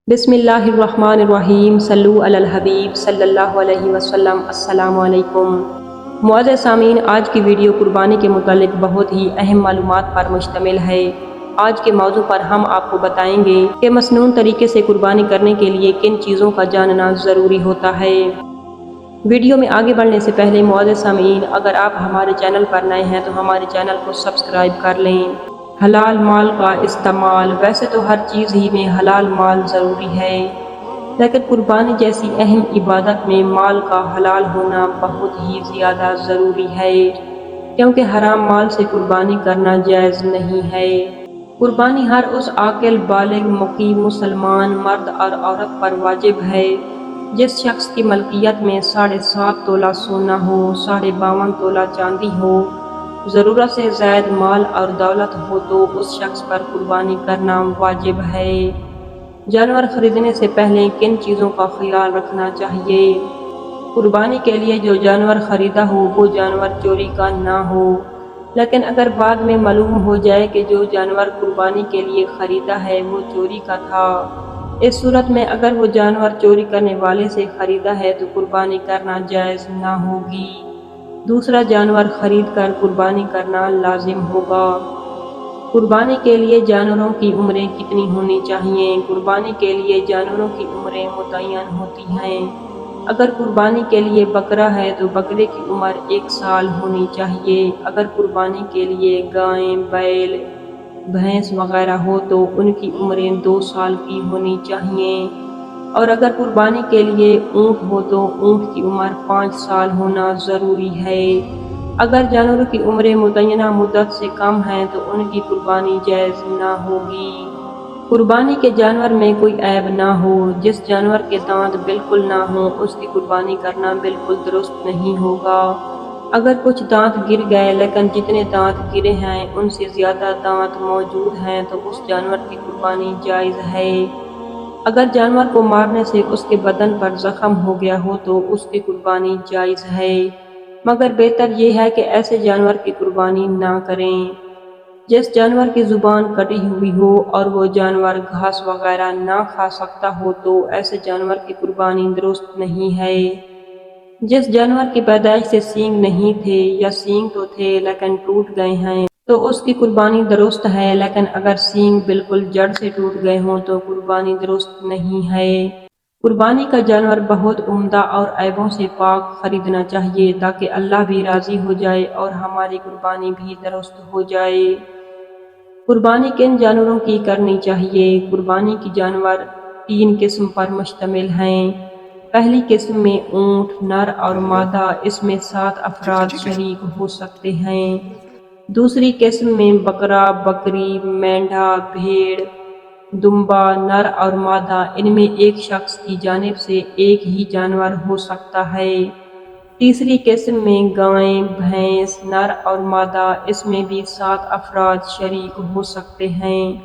बिस्मिल्लाहिर्रहमानिर्रहीम सल्लु अलल हबीब सल्लल्लाहु अलैहि वसल्लम। अस्सलामु अलैकुम। मुअज़्ज़ज़ सामीन, आज की वीडियो कुर्बानी के मुतालिक बहुत ही अहम मालूमात पर मुश्तमिल है। आज के मौजू पर हम आपको बताएंगे कि मसनून तरीके से कुर्बानी करने के लिए किन चीज़ों का जानना ज़रूरी होता है। वीडियो में आगे बढ़ने से पहले मुअज़्ज़ज़ सामीन, अगर आप हमारे चैनल पर नए हैं तो हमारे चैनल को सब्सक्राइब कर लें। हलाल माल का इस्तेमाल, वैसे तो हर चीज़ ही में हलाल माल ज़रूरी है, लेकिन कुर्बानी जैसी अहम इबादत में माल का हलाल होना बहुत ही ज़्यादा ज़रूरी है, क्योंकि हराम माल से कुर्बानी करना जायज़ नहीं है। कुर्बानी हर उस आकिल बालिग मुकीम मुसलमान मर्द और औरत पर वाजिब है जिस शख्स की मलकियत में 7.5 तोला सोना हो, 52.5 तोला चांदी हो, ज़रूरत से ज़ायद माल और दौलत हो तो उस शख्स पर कुर्बानी करना वाजिब है। जानवर खरीदने से पहले किन चीज़ों का ख्याल रखना चाहिए? कुर्बानी के लिए जो जानवर खरीदा हो वो जानवर चोरी का ना हो, लेकिन अगर बाद में मालूम हो जाए कि जो जानवर कुर्बानी के लिए खरीदा है वो चोरी का था, इस सूरत में अगर वो जानवर चोरी करने वाले से खरीदा है तो कुर्बानी करना जायज़ ना होगी। दूसरा जानवर खरीद कर कुर्बानी करना लाजिम होगा। कुर्बानी के लिए जानवरों की उम्रें कितनी होनी चाहिए? कुर्बानी के लिए जानवरों की उम्रें मुतय्यन होती हैं। अगर कुर्बानी के लिए बकरा है तो बकरे की उम्र 1 साल होनी चाहिए। अगर कुर्बानी के लिए गाय, बैल, भैंस वगैरह हो तो उनकी उम्रें 2 साल की होनी चाहिए, और अगर कुर्बानी के लिए ऊँट हो तो ऊँट की उम्र 5 साल होना ज़रूरी है। अगर जानवरों की उम्रें मुतय्यना मुद्दत से कम हैं तो उनकी कुर्बानी जायज़ ना होगी। कुर्बानी के जानवर में कोई ऐब ना हो। जिस जानवर के दांत बिल्कुल ना हो उसकी कुर्बानी करना बिल्कुल दुरुस्त नहीं होगा। अगर कुछ दांत गिर गए लेकिन जितने दांत गिरे हैं उनसे ज़्यादा दांत मौजूद हैं तो उस जानवर की कुर्बानी जायज़ है। अगर जानवर को मारने से उसके बदन पर ज़ख्म हो गया हो तो उसकी कुर्बानी जायज़ है, मगर बेहतर यह है कि ऐसे जानवर की कुर्बानी ना करें। जिस जानवर की ज़ुबान कटी हुई हो और वो जानवर घास वगैरह ना खा सकता हो तो ऐसे जानवर की कुर्बानी दुरुस्त नहीं है। जिस जानवर की पैदाइश से सींग नहीं थे या सींग तो थे लेकिन टूट गए हैं तो उसकी कुर्बानी दुरुस्त है, लेकिन अगर सींग बिल्कुल जड़ से टूट गए हों तो कुर्बानी दुरुस्त नहीं है। कुर्बानी का जानवर बहुत उम्दा और ऐबों से पाक खरीदना चाहिए ताकि अल्लाह भी राज़ी हो जाए और हमारी कुर्बानी भी दुरुस्त हो जाए। कुर्बानी किन जानवरों की करनी चाहिए? कुर्बानी की जानवर 3 किस्म पर मुश्तमिल हैं। पहली किस्म में ऊँट नर और मादा, इसमें 7 अफराद शरीक हो सकते हैं। दूसरी किस्म में बकरा, बकरी, मेंढा, भेड़, दुम्बा, नर और मादा, इनमें एक शख्स की जानिब से एक ही जानवर हो सकता है। तीसरी किस्म में गाय, भैंस, नर और मादा, इसमें भी 7 अफराद शरीक हो सकते हैं।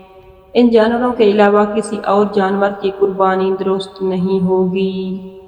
इन जानवरों के अलावा किसी और जानवर की कुर्बानी दुरुस्त नहीं होगी।